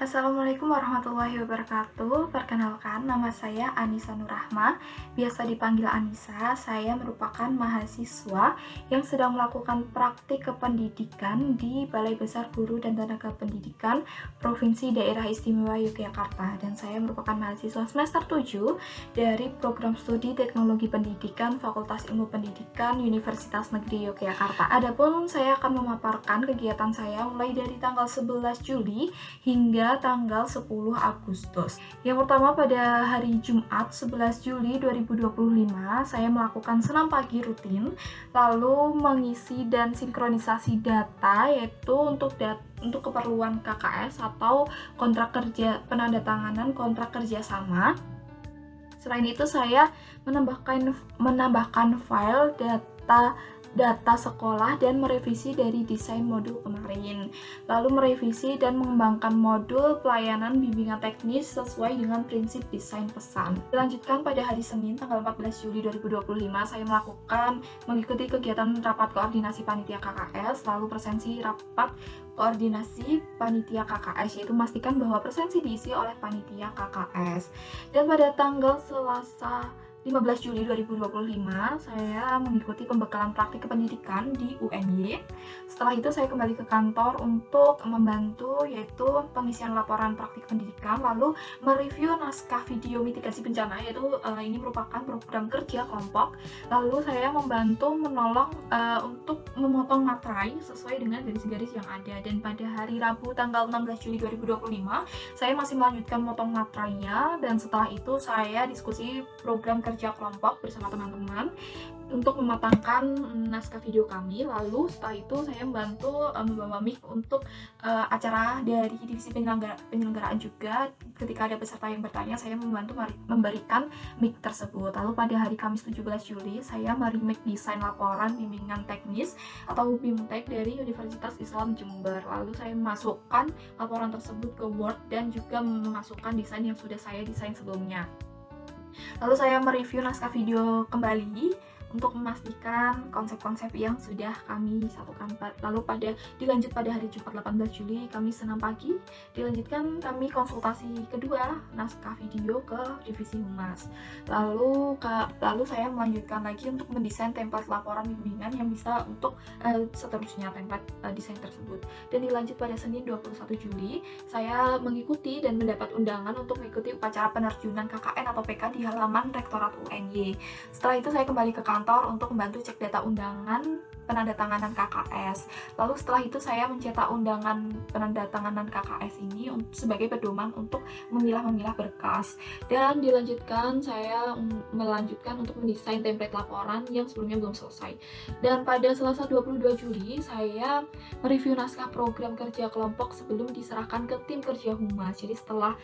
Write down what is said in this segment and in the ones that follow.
Assalamualaikum warahmatullahi wabarakatuh. Perkenalkan, nama saya Anissa Nurrahma, biasa dipanggil Anissa. Saya merupakan mahasiswa yang sedang melakukan praktik kependidikan di Balai Besar Guru dan Tenaga Pendidikan Provinsi Daerah Istimewa Yogyakarta. Dan saya merupakan mahasiswa semester 7 dari program studi Teknologi Pendidikan Fakultas Ilmu Pendidikan Universitas Negeri Yogyakarta. Adapun saya akan memaparkan kegiatan saya mulai dari tanggal 11 Juli hingga tanggal 10 Agustus. Yang pertama, pada hari Jumat 11 Juli 2025 saya melakukan senam pagi rutin, lalu mengisi dan sinkronisasi data, yaitu untuk keperluan KKS atau kontrak kerja, penandatanganan kontrak kerja sama. Selain itu, saya menambahkan file data sekolah dan merevisi dari desain modul kemarin, lalu merevisi dan mengembangkan modul pelayanan bimbingan teknis sesuai dengan prinsip desain pesan. Dilanjutkan pada hari Senin tanggal 14 Juli 2025 saya mengikuti kegiatan rapat koordinasi panitia KKS, lalu presensi rapat koordinasi panitia KKS, yaitu memastikan bahwa presensi diisi oleh panitia KKS. Dan pada tanggal Selasa 15 Juli 2025 saya mengikuti pembekalan praktik kependidikan di UNY. Setelah itu saya kembali ke kantor untuk membantu, yaitu pengisian laporan praktik pendidikan, lalu mereview naskah video mitigasi bencana, yaitu ini merupakan program kerja kelompok. Lalu saya membantu menolong untuk memotong materai sesuai dengan garis-garis yang ada. Dan pada hari Rabu tanggal 16 Juli 2025 saya masih melanjutkan memotong materainya, dan setelah itu saya diskusi program kerja kelompok bersama teman-teman untuk mematangkan naskah video kami. Lalu setelah itu saya membantu membawa mic untuk acara dari divisi penyelenggaraan juga. Ketika ada peserta yang bertanya, saya membantu memberikan mic tersebut. Lalu pada hari Kamis 17 Juli saya meremake desain laporan bimbingan teknis atau BIMTEK dari Universitas Islam Jember. Lalu saya memasukkan laporan tersebut ke Word dan juga memasukkan desain yang sudah saya desain sebelumnya. Lalu saya mereview naskah video kembali untuk memastikan konsep-konsep yang sudah kami satukan. Lalu dilanjut pada hari Jumat 18 Juli kami senam pagi, dilanjutkan kami konsultasi kedua naskah video ke divisi humas. Lalu saya melanjutkan lagi untuk mendesain template laporan bimbingan yang bisa untuk seterusnya template desain tersebut. Dan dilanjut pada Senin 21 Juli saya mengikuti dan mendapat undangan untuk mengikuti upacara penerjunan KKN atau PK di halaman Rektorat UNY. Setelah itu saya kembali ke kantor untuk membantu cek data undangan penandatanganan KKS. Lalu setelah itu saya mencetak undangan penandatanganan KKS ini sebagai pedoman untuk memilah-memilah berkas. Dan saya melanjutkan untuk mendesain template laporan yang sebelumnya belum selesai. Dan pada Selasa 22 Juli saya mereview naskah program kerja kelompok sebelum diserahkan ke tim kerja humas. Jadi setelah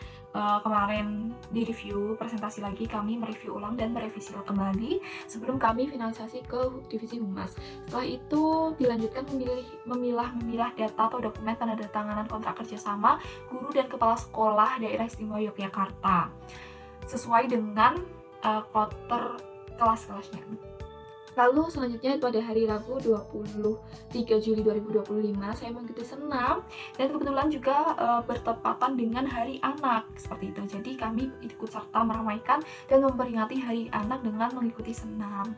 kemarin direview, presentasi lagi, kami mereview ulang dan merevisi kembali sebelum kami finalisasi ke divisi humas. Setelah itu dilanjutkan memilah data atau dokumen penandatanganan kontrak kerjasama guru dan kepala sekolah daerah istimewa Yogyakarta sesuai dengan kloter kelas-kelasnya. Lalu selanjutnya pada hari Rabu 23 Juli 2025 saya mengikuti senam, dan kebetulan juga bertepatan dengan Hari Anak seperti itu. Jadi kami ikut serta meramaikan dan memperingati Hari Anak dengan mengikuti senam.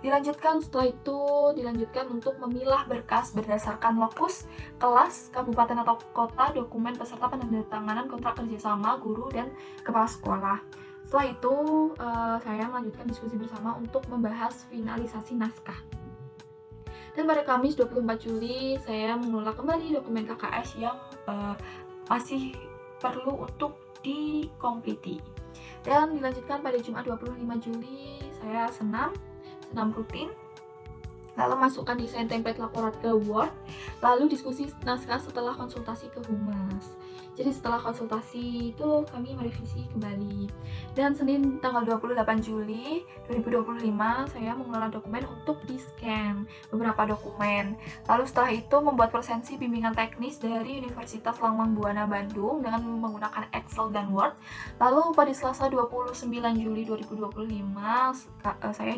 Setelah itu dilanjutkan untuk memilah berkas berdasarkan lokus, kelas, kabupaten atau kota, dokumen peserta penandatanganan kontrak kerjasama guru dan kepala sekolah. Setelah itu saya melanjutkan diskusi bersama untuk membahas finalisasi naskah. Dan pada Kamis 24 Juli saya mengulang kembali dokumen KKS yang masih perlu untuk dikompliti. Dan dilanjutkan pada Jumat 25 Juli saya senam rutin, lalu masukkan desain template laporan ke Word, lalu diskusi naskah setelah konsultasi ke humas. Jadi setelah konsultasi itu kami merevisi kembali. Dan Senin tanggal 28 Juli 2025 saya mengelola dokumen untuk di-scan beberapa dokumen. Lalu setelah itu membuat presensi bimbingan teknis dari Universitas Lambang Buana Bandung dengan menggunakan Excel dan Word. Lalu pada Selasa 29 Juli 2025 saya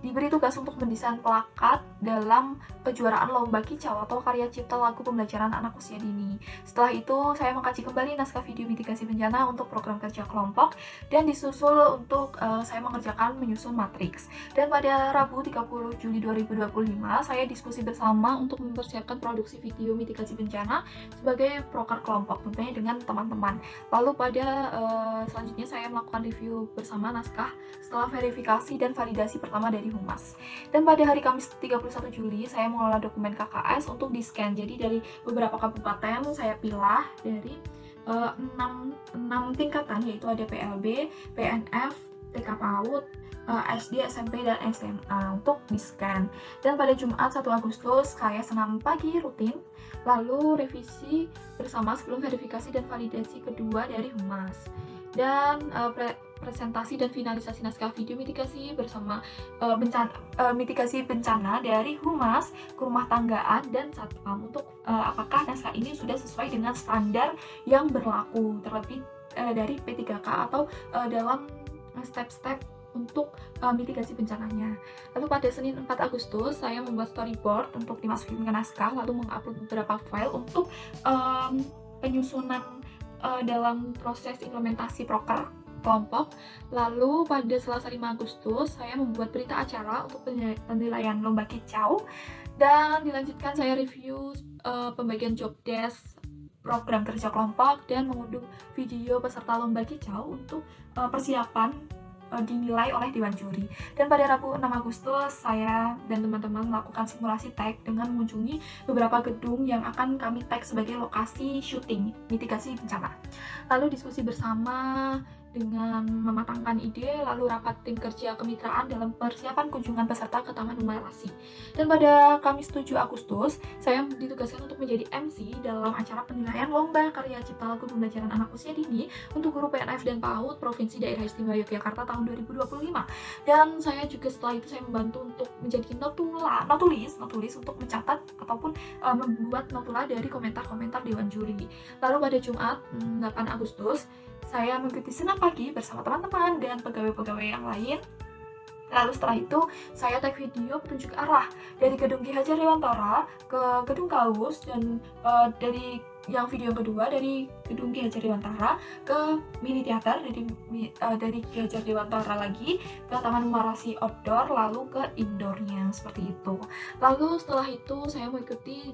diberi tugas untuk mendesain plakat dalam kejuaraan lomba kicau atau karya cipta lagu pembelajaran anak usia dini. Setelah itu saya mengkaji kembali naskah video mitigasi bencana untuk program kerja kelompok dan disusul untuk saya mengerjakan menyusun matriks. Dan pada Rabu 30 Juli 2025 saya diskusi bersama untuk mempersiapkan produksi video mitigasi bencana sebagai proker kelompok tentunya dengan teman-teman. Lalu pada selanjutnya saya melakukan review bersama naskah setelah verifikasi dan validasi pertama dari Humas. Dan pada hari Kamis 31 Juli saya mengelola dokumen KKS untuk di-scan. Jadi dari beberapa kabupaten saya pilah dari 6 tingkatan, yaitu ada PLB, PNF, TK PAUD, SD, SMP, dan SMA untuk di-scan. Dan pada Jumat 1 Agustus saya senam pagi rutin, lalu revisi bersama sebelum verifikasi dan validasi kedua dari Humas. Dan presentasi dan finalisasi naskah video mitigasi bersama mitigasi bencana dari Humas, Kerumah Tanggaan, dan Satpam untuk apakah naskah ini sudah sesuai dengan standar yang berlaku, terlebih dari P3K atau dalam step-step untuk mitigasi bencananya. Lalu pada Senin 4 Agustus saya membuat storyboard untuk dimasukin ke naskah, lalu mengupload beberapa file untuk penyusunan dalam proses implementasi proker kelompok. Lalu pada Selasa 5 Agustus saya membuat berita acara untuk penilaian lomba kicau, dan dilanjutkan saya review pembagian job desk program kerja kelompok dan mengunduh video peserta lomba kicau untuk persiapan dinilai oleh Dewan Juri. Dan pada Rabu 6 Agustus saya dan teman-teman melakukan simulasi tag dengan mengunjungi beberapa gedung yang akan kami tag sebagai lokasi syuting mitigasi bencana. Lalu diskusi bersama dengan mematangkan ide, lalu rapat tim kerja kemitraan dalam persiapan kunjungan peserta ke Taman Numerasi. Dan pada Kamis 7 Agustus, saya ditugaskan untuk menjadi MC dalam acara penilaian lomba karya cipta lagu pembelajaran anak usia dini untuk guru PNF dan PAUD Provinsi Daerah Istimewa Yogyakarta tahun 2025. Dan saya juga setelah itu saya membantu untuk menjadi notulis untuk mencatat ataupun membuat notula dari komentar-komentar Dewan Juri. Lalu pada Jumat 8 Agustus, saya mengikuti senam pagi bersama teman-teman dan pegawai-pegawai yang lain. Lalu setelah itu, saya tag video petunjuk arah dari Gedung Ki Hajar Dewantara ke Gedung Kaus, dan dari yang video yang kedua dari Gedung Ki Hajar Dewantara ke Mini Theater, dari Ki Hajar Dewantara lagi ke Taman Numerasi Outdoor, lalu ke indoornya, seperti itu. Lalu setelah itu saya mengikuti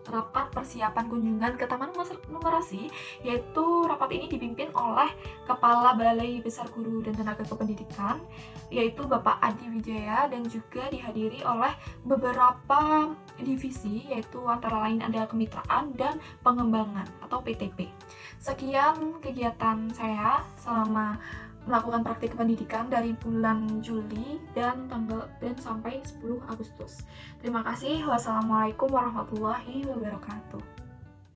rapat persiapan kunjungan ke Taman Numerasi, yaitu rapat ini dipimpin oleh Kepala Balai Besar Guru dan Tenaga Kependidikan, yaitu Bapak Adi Wijaya, dan juga dihadiri oleh beberapa divisi, yaitu antara lain ada kemitraan dan pengembangan atau PTP. Sekian kegiatan saya selama melakukan praktik pendidikan dari bulan Juli dan sampai 10 Agustus. Terima kasih. Wassalamualaikum warahmatullahi wabarakatuh.